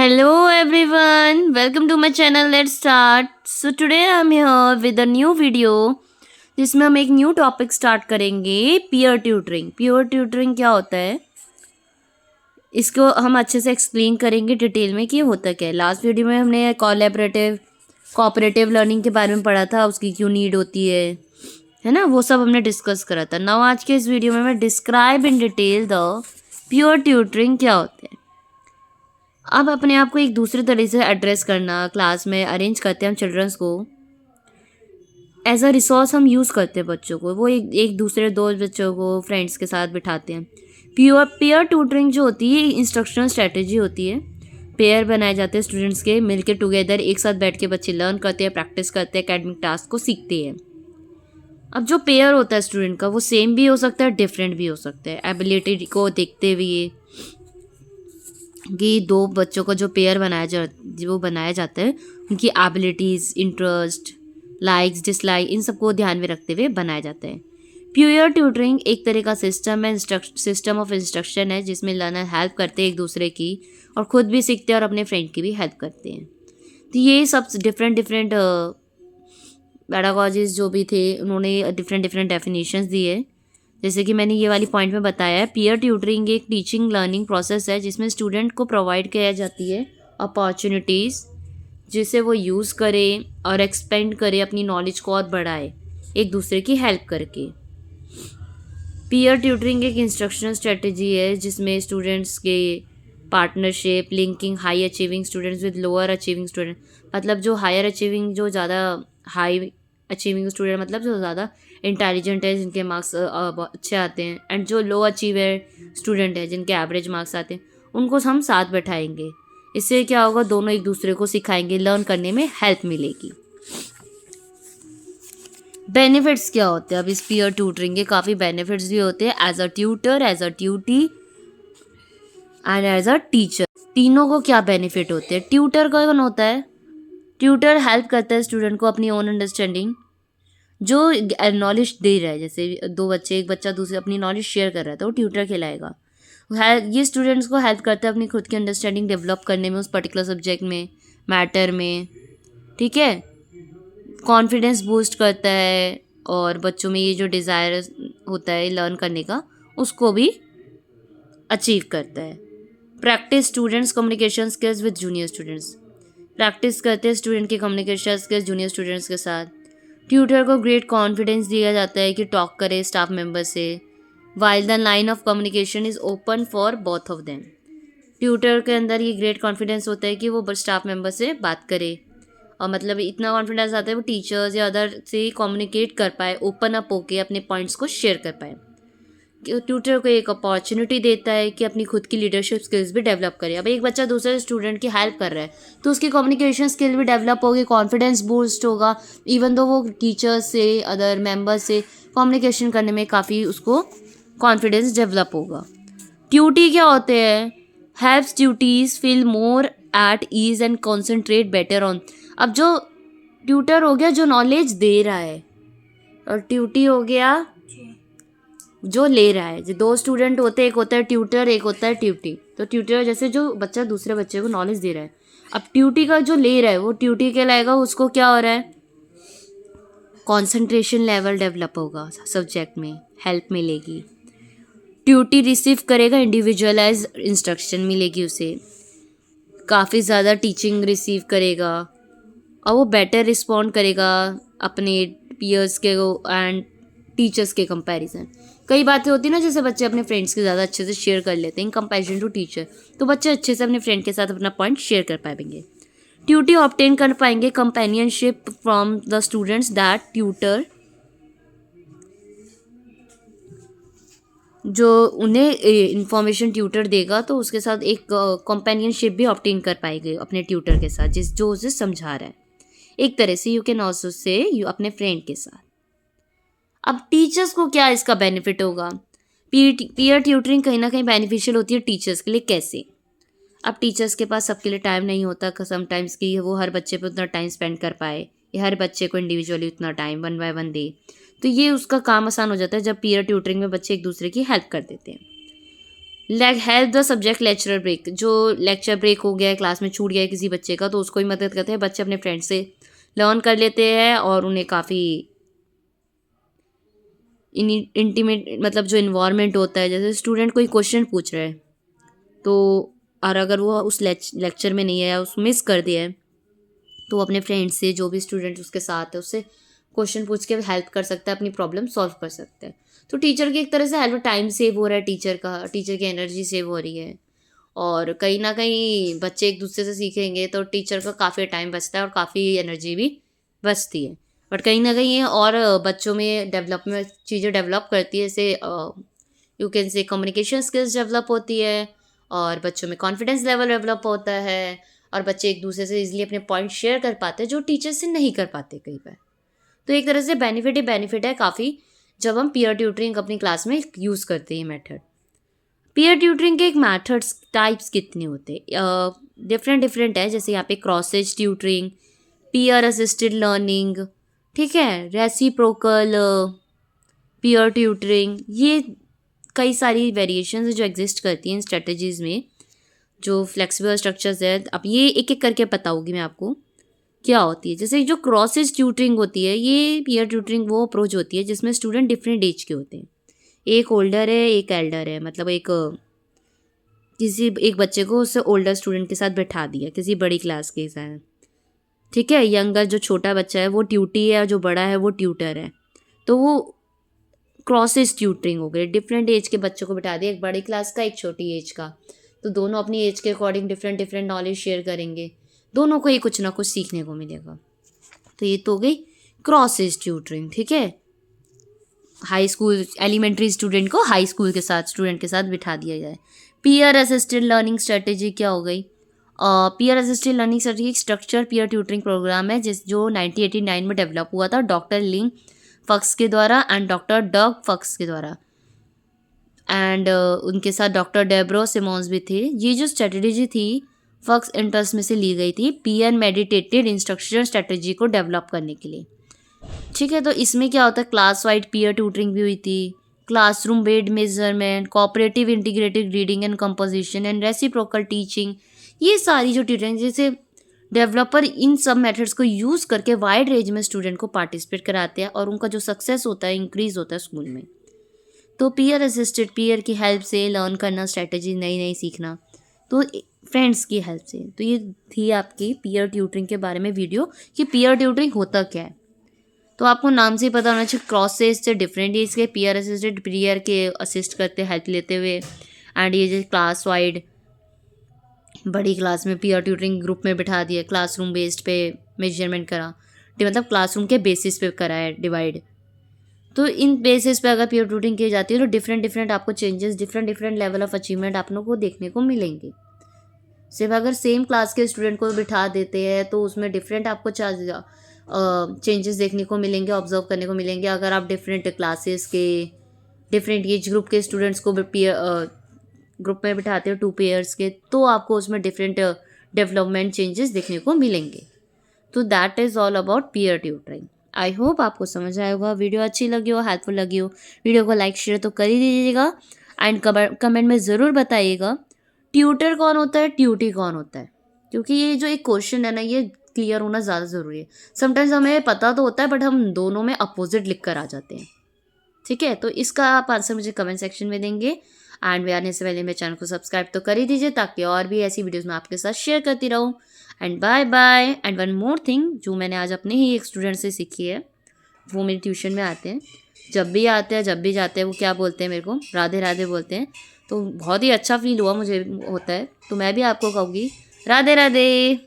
Hello everyone, welcome to my channel. Let's start. So today I'm here with a new video जिसमें हम एक new topic start करेंगे peer tutoring. Peer tutoring क्या होता है इसको हम अच्छे से एक्सप्लेन करेंगे डिटेल में कि ये होता क्या है। लास्ट वीडियो में हमने कोऑपरेटिव लर्निंग के बारे में पढ़ा था, उसकी क्यों नीड होती है ना, वो सब हमने डिस्कस करा था। नाउ आज के इस वीडियो में मैं describe in detail the peer tutoring क्या होता है। अब अपने आप को एक दूसरे तरीके से एड्रेस करना, क्लास में अरेंज करते हैं हम चिल्ड्रंस को एज अ रिसोर्स, हम यूज़ करते हैं बच्चों को। वो एक दूसरे दोस्त बच्चों को फ्रेंड्स के साथ बिठाते हैं। पेयर ट्यूटरिंग जो होती है इंस्ट्रक्शनल स्ट्रेटेजी होती है। पेयर बनाए जाते हैं स्टूडेंट्स के, मिलके टुगेदर एक साथ बैठ के बच्चे लर्न करते हैं, प्रैक्टिस करते हैं, एकेडमिक टास्क को सीखते हैं। अब जो पेयर होता है स्टूडेंट का वो सेम भी हो सकता है, डिफरेंट भी हो सकता है। एबिलिटी को देखते हुए कि दो बच्चों का जो पेयर बनाया जाता है, उनकी एबिलिटीज़, इंटरेस्ट, लाइक्स, डिसलाइक, इन सबको ध्यान में रखते हुए बनाया जाता है। पीयर ट्यूटरिंग एक तरह का सिस्टम ऑफ इंस्ट्रक्शन है जिसमें लर्नर हेल्प करते हैं एक दूसरे की, और ख़ुद भी सीखते हैं और अपने फ्रेंड की भी हेल्प करते हैं। तो ये सब डिफरेंट पेडागॉजीज जो भी थे उन्होंने डिफरेंट डेफिनेशंस दिए। जैसे कि मैंने ये वाली पॉइंट में बताया है, पीयर ट्यूटरिंग एक टीचिंग लर्निंग प्रोसेस है जिसमें स्टूडेंट को प्रोवाइड किया जाती है अपॉर्चुनिटीज़ जिसे वो यूज़ करे और एक्सपेंड करे, अपनी नॉलेज को और बढ़ाए एक दूसरे की हेल्प करके। पीयर ट्यूटरिंग एक इंस्ट्रक्शनल स्ट्रेटजी है जिसमें स्टूडेंट्स के partnership, linking high achieving students with lower achieving student, मतलब जो हायर अचीविंग, जो ज़्यादा हाई अचीविंग स्टूडेंट, मतलब जो ज़्यादा इंटेलिजेंट है, जिनके मार्क्स अच्छे आते हैं, एंड जो लो अचीवर स्टूडेंट है जिनके एवरेज मार्क्स आते हैं, उनको हम साथ बैठाएंगे। इससे क्या होगा, दोनों एक दूसरे को सिखाएंगे, लर्न करने में हेल्प मिलेगी। बेनिफिट्स क्या होते हैं अब इस पीयर ट्यूटरिंग के? काफ़ी बेनिफिट्स भी होते हैं as a tutor, as a tutee and as a teacher. तीनों को क्या बेनिफिट होते हैं? ट्यूटर कौन होता है? ट्यूटर हेल्प करता है स्टूडेंट को अपनी ओन अंडरस्टैंडिंग, जो नॉलेज दे रहा है, जैसे एक बच्चा दूसरे अपनी नॉलेज शेयर कर रहा है तो वो ट्यूटर कहलाएगा। ये स्टूडेंट्स को हेल्प करता है अपनी खुद की अंडरस्टैंडिंग डेवलप करने में, उस पर्टिकुलर सब्जेक्ट में, मैटर में, ठीक है। कॉन्फिडेंस बूस्ट करता है और बच्चों में ये जो डिज़ायर होता है लर्न करने का, उसको भी अचीव करता है। Practice students communication skills with junior students, practice करते हैं स्टूडेंट के कम्युनिकेशन स्किल्स जूनियर स्टूडेंट्स के साथ। ट्यूटर को ग्रेट कॉन्फिडेंस दिया जाता है कि टॉक करे स्टाफ मेंबर से, while the line of communication is open for both of them. Tutor के अंदर ये ग्रेट कॉन्फिडेंस होता है कि वो स्टाफ मेंबर से बात करे, और मतलब इतना कॉन्फिडेंस आता है वो टीचर्स या अदर से कम्युनिकेट कर पाए, ओपन अप होके अपने पॉइंट्स को शेयर कर पाए। ट्यूटर को एक अपॉर्चुनिटी देता है कि अपनी खुद की लीडरशिप स्किल्स भी डेवलप करे। अब एक बच्चा दूसरे स्टूडेंट की हेल्प कर रहा है तो उसकी कम्युनिकेशन स्किल भी डेवलप होगी, कॉन्फिडेंस बूस्ट होगा, इवन दो वो टीचर्स से, अदर मेंबर्स से कम्युनिकेशन करने में काफ़ी उसको कॉन्फिडेंस डेवलप होगा। ट्यूटी क्या होते हैं? Helps tutees feel more at ease and concentrate better on. अब जो ट्यूटर हो गया जो नॉलेज दे रहा है, और ट्यूटी हो गया जो ले रहा है। जो दो स्टूडेंट होते हैं, एक होता है ट्यूटर, एक होता है ट्यूटी। तो ट्यूटर जैसे जो बच्चा दूसरे बच्चे को नॉलेज दे रहा है, अब ट्यूटी का जो ले रहा है वो ट्यूटी कहलाएगा। उसको क्या हो रहा है? कंसंट्रेशन लेवल डेवलप होगा, सब्जेक्ट में हेल्प मिलेगी। ट्यूटी रिसीव करेगा, इंडिविजुअलाइज इंस्ट्रक्शन मिलेगी उसे, काफ़ी ज़्यादा टीचिंग रिसीव करेगा, और वो बेटर रिस्पॉन्ड करेगा अपने पीयर्स के एंड टीचर्स के कंपैरिजन। कई बातें होती हैं ना, जैसे बच्चे अपने फ्रेंड्स के ज़्यादा अच्छे से शेयर कर लेते हैं इन कंपैरिजन टू टीचर, तो बच्चे अच्छे से अपने फ्रेंड के साथ अपना पॉइंट शेयर कर पाएंगे। ट्यूटी ऑब्टेन कर पाएंगे companionship from the students that tutor, जो उन्हें इंफॉर्मेशन ट्यूटर देगा तो उसके साथ एक कंपेनियनशिप भी ऑब्टेन कर पाएंगे अपने ट्यूटर के साथ, जो उसे समझा रहा है। एक तरह से you can also say you अपने फ्रेंड के साथ। अब टीचर्स को क्या इसका बेनिफिट होगा? पीयर ट्यूटरिंग कहीं ना कहीं बेनिफिशियल होती है टीचर्स के लिए। कैसे? अब टीचर्स के पास सबके लिए टाइम नहीं होता समटाइम्स कि वो हर बच्चे पे उतना टाइम स्पेंड कर पाए, या हर बच्चे को इंडिविजुअली उतना टाइम वन बाय वन दे। तो ये उसका काम आसान हो जाता है जब पीयर ट्यूटरिंग में बच्चे एक दूसरे की हेल्प कर देते हैं। Help the subject lecturer break, जो लेक्चर ब्रेक हो गया है, क्लास में छूट गया है किसी बच्चे का, तो उसको ही मदद करते हैं। बच्चे अपने फ्रेंड से लर्न कर लेते हैं और उन्हें काफ़ी इंटीमेट मतलब जो इन्वायरमेंट होता है, जैसे स्टूडेंट कोई क्वेश्चन पूछ रहा है तो, और अगर वो उस लेक्चर में नहीं है या उस मिस कर दिया है, तो अपने फ्रेंड से, जो भी स्टूडेंट उसके साथ है, उससे क्वेश्चन पूछ के हेल्प कर सकता है, अपनी प्रॉब्लम सॉल्व कर सकता है। तो टीचर की एक तरह से हेल्प, टाइम सेव हो रहा है टीचर की एनर्जी सेव हो रही है, और कहीं ना कहीं बच्चे एक दूसरे से सीखेंगे तो टीचर का काफ़ी टाइम बचता है और काफ़ी एनर्जी भी बचती है। बट कहीं ना कहीं ये और बच्चों में डेवलपमेंट चीज़ें डेवलप करती है, जैसे you can say communication skills develop होती है, और बच्चों में कॉन्फिडेंस लेवल डेवलप होता है, और बच्चे एक दूसरे से इजीली अपने पॉइंट शेयर कर पाते हैं जो टीचर से नहीं कर पाते कई बार। तो एक तरह से बेनिफिट ही बेनिफिट है काफ़ी, जब हम पीयर ट्यूटरिंग अपनी क्लास में यूज़ करते हैं मेथड। पीयर ट्यूटरिंग के एक मेथड्स टाइप्स कितने होते हैं, डिफरेंट डिफरेंट है। जैसे यहाँ पे crosses tutoring, peer assisted learning, ठीक है, रेसिप्रोकल पीयर ट्यूटरिंग, ये कई सारी वेरिएशंस जो एग्जिस्ट करती हैं इन स्ट्रेटजीज़ में, जो फ्लेक्सिबल स्ट्रक्चर्स है। अब ये एक एक करके बताऊँगी मैं आपको क्या होती है। जैसे जो क्रॉसेज ट्यूटरिंग होती है, ये पीयर ट्यूटरिंग वो अप्रोच होती है जिसमें स्टूडेंट डिफरेंट एज के होते हैं, एक ओल्डर है एक एल्डर है, मतलब किसी एक बच्चे को उससे ओल्डर स्टूडेंट के साथ बैठा दिया किसी बड़ी क्लास के साथ, ठीक है। यंगर जो छोटा बच्चा है वो ट्यूटी है और जो बड़ा है वो ट्यूटर है, तो वो क्रॉसेस ट्यूटरिंग हो गई। डिफरेंट एज के बच्चों को बैठा दिया, एक बड़ी क्लास का एक छोटी एज का, तो दोनों अपनी एज के according different different knowledge share करेंगे, दोनों को ही कुछ ना कुछ सीखने को मिलेगा। तो ये तो हो गई क्रॉसेस ट्यूटरिंग, ठीक है। हाई स्कूल एलिमेंट्री स्टूडेंट को हाई स्कूल के साथ स्टूडेंट के साथ बिठा दिया जाए। पीयर असिस्टेड लर्निंग स्ट्रेटेजी क्या हो गई? Peer assisted learning strategy structure peer tutoring programme है जो 1989 में डेवलप हुआ था डॉक्टर लिंग फक्स के द्वारा एंड डॉक्टर डग फक्स के द्वारा, एंड उनके साथ डॉक्टर डेब्रो सिमोन्स भी थे। ये जो स्ट्रेटेजी थी फक्स इंटरेस्ट में से ली गई थी पीयर मेडिटेटेड इंस्ट्रक्शन स्ट्रेटेजी को डेवलप करने के लिए, ठीक है। तो इसमें क्या होता है, क्लास वाइड पीयर ट्यूटरिंग भी हुई थी, classroom based measurement, cooperative integrated reading and composition and reciprocal teaching, ये सारी जो ट्यूटरिंग, जैसे डेवलपर इन सब मेथड्स को यूज़ करके वाइड रेंज में स्टूडेंट को पार्टिसिपेट कराते हैं और उनका जो सक्सेस होता है इंक्रीज होता है स्कूल में। तो पीयर असिस्टेड, पीयर की हेल्प से लर्न करना, स्ट्रेटेजी नई नई सीखना, तो फ्रेंड्स की हेल्प से। तो ये थी आपकी पीयर ट्यूटरिंग के बारे में वीडियो कि पीयर ट्यूटरिंग होता क्या है। तो आपको नाम से ही पता होना चाहिए, क्रॉसेस से डिफरेंट एज के पीयर असिस्टेड, पीयर के असिस्ट करते हेल्प लेते हुए, एंड ये जो क्लास वाइड बड़ी क्लास में पीयर ट्यूटरिंग ग्रुप में बिठा दिया, क्लासरूम बेस्ड पे मेजरमेंट करा, मतलब क्लासरूम के बेसिस पे करा है डिवाइड। तो इन बेसिस पे अगर पीयर ट्यूटरिंग की जाती है तो डिफरेंट डिफरेंट आपको changes, different different level of achievement आप लोगों को देखने को मिलेंगे। सिर्फ अगर सेम क्लास के स्टूडेंट को बिठा देते हैं तो उसमें डिफरेंट आपको चेंजेस देखने को मिलेंगे, ऑब्जर्व करने को मिलेंगे। अगर आप डिफरेंट क्लासेस के डिफरेंट एज ग्रुप के स्टूडेंट्स को ग्रुप में बिठाते हो 2 पेयर्स के, तो आपको उसमें डिफरेंट डेवलपमेंट चेंजेस देखने को मिलेंगे। तो that is all about peer tutoring. I hope आपको समझ आया होगा, वीडियो अच्छी लगी हो, हेल्पफुल लगी हो, वीडियो को लाइक शेयर तो कर ही दीजिएगा, एंड कमेंट में ज़रूर बताइएगा ट्यूटर कौन होता है, ट्यूटी कौन होता है, क्योंकि ये जो एक क्वेश्चन है ना, ये क्लियर होना ज़्यादा ज़रूरी है। समटाइम्स हमें पता तो होता है बट हम दोनों में अपोजिट लिख कर आ जाते हैं, ठीक है। तो इसका आप आंसर मुझे कमेंट सेक्शन में देंगे, एंड वे आने से पहले मेरे चैनल को सब्सक्राइब तो कर ही दीजिए ताकि और भी ऐसी वीडियोस मैं आपके साथ शेयर करती रहूँ। And bye bye. And one more thing जो मैंने आज अपने ही एक स्टूडेंट से सीखी है, वो मेरी ट्यूशन में आते हैं, जब भी आते हैं जब भी जाते हैं वो क्या बोलते हैं मेरे को, राधे राधे बोलते हैं। तो बहुत ही अच्छा फील हुआ मुझे, होता है, तो मैं भी आपको कहूँगी राधे राधे।